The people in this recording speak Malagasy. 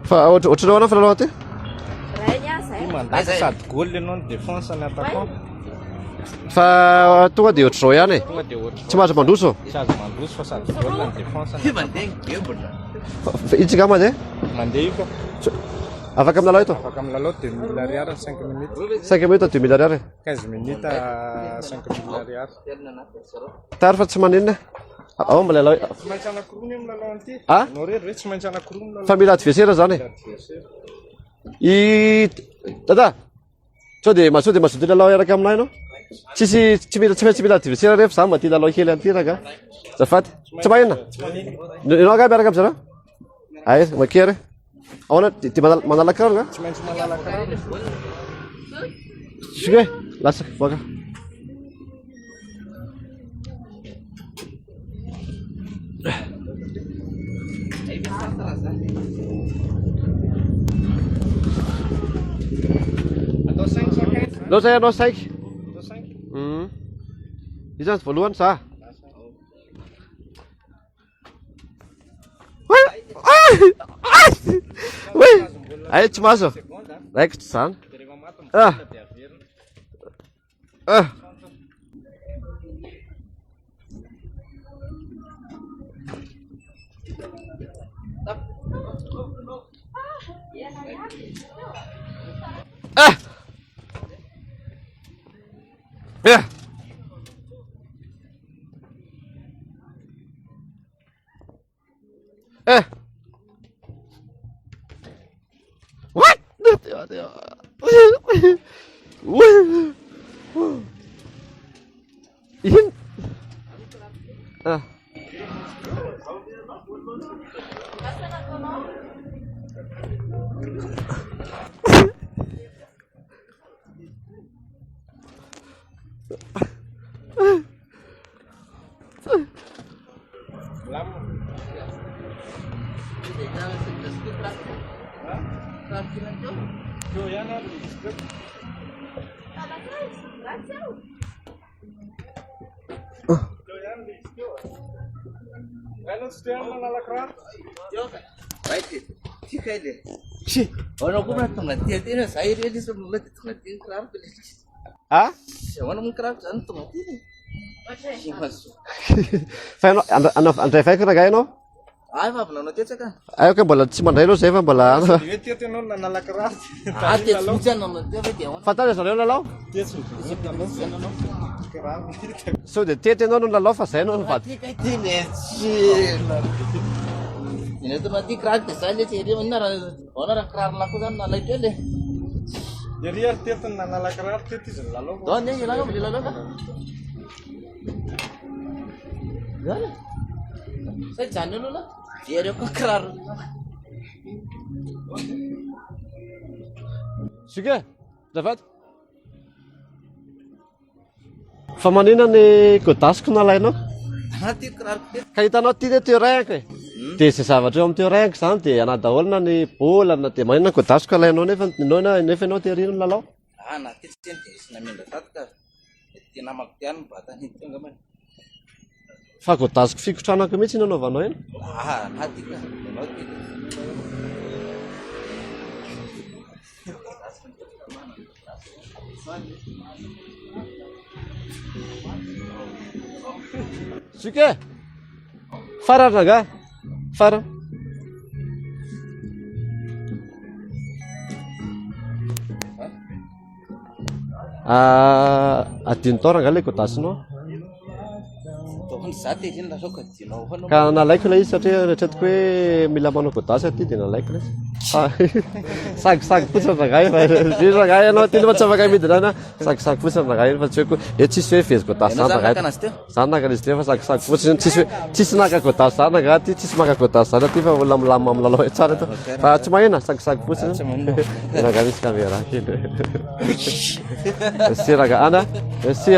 Fa ohatranao ana falalao ty? Mandasa sady goal ianao ny défense ny attaquant. Fa tonga de ohatr'izao ihany e. Tonga de ohatry Tsy mahazo mandroso. tsy azo mandroso fa sady goal ny défense ny Itsika mandeha? mandeha io fa Afaka milalao eto? afaka milalao 2000 ariary 5 minutes 5 minutes 2000 ariary. 15 minutes à 5000 ariary. Tara fa tsy maninona. Ao milalao. Tsy maintsy anankiroa ny milalao an'ity. Ah? Nao rery tsy maintsy anankiroa milalao. Fa mila adversaire zany. I tata. Sao de mahazo lalao araka aminay anao? Tsy mila adversaire refa za mba tia lalao kely an'ity raga. Zafady. Tsy maninona. Ianao gaby araka amin'zareo? Ay, makery. Ahoana ty manala kiraro nga? Tsy maintsy manala kiraro. Suge, lasaka boaka. Atao 5 sakay. Lo zay anao saiky. Atao 5. Izany voalohany za. Ay, tsy mahazo. Raiko tsy zany. Rehefa maty Ah. dia averina. Ah. Ah. Yeah. Eh. What? Iyan. Ah. Yo yan na. Ano gusto yung manala kiraro? Baik, tiga deh. Orang aku pernah tengah dia ini saya dia di sebelah tengah dia kerap beli. Ah? Orang mungkin kerap jantung ini. Mas, Fa ano andray faiko raga ianao? ay pa pala na tiya kan. Ayaw ka mbola tsy mandray aloha zay fa mbola ano. Di vet yun yung nanala kiraro. Ate hujan naman dia dia. Fantatra zareo lalao? Yes, kiraro. Sao de tety ianao no lalao fa zay ianao no vady. Mati kay tinesi. Ini tuh mati kerap saya dia jadi benar. Orang kerap lakukan nalai dia deh. Jadi artinya tuh nanala kiraro titi lalo. Tuan dia hilang beli lalu kan. Gak. Saya jangan dulu lah. Dia ada kerap. Sige, zafady. Fa maninona ny godasiko nalainao? Mati kerap dia. Ka hitanao ty teo raiko e. De zay zavatra eo amin'teo raiko zany de anadaholona ny bolana de maninona godasiko alainao nefa ianao ty arino lalao? Ah, nanti sendiri namin dapat ka. Tinamaktian batan itu enggak man. Fa godasiko fikotranako mihitsy nanaovanao eny. Ah, nanti ka. Nanti. Sige. Farana raga. Fara. Adiny tao raga ilay godasinao. Tuhan sate sini lah sok kecil. Ka nalaiko ilay izy satria retretiko hoe mila manao godasy aty de nalaiko ilay. Sagisagy fotsiny raga fa zay raga ianao ty tsy afaka midina ana. Sagisagy fotsiny raga fa tsy hoe tsisy hoe vezy godasy zany raga. Zany naka izy ty fa sagisagy fotsiny tsisy naka godasy zany raga ty tsisy maka godasy zany aty fa olona milamina milalao tsara to. Fa tsy mahena sagisagy fotsiny. Raga misy kamera kely. Si raga ana. Si.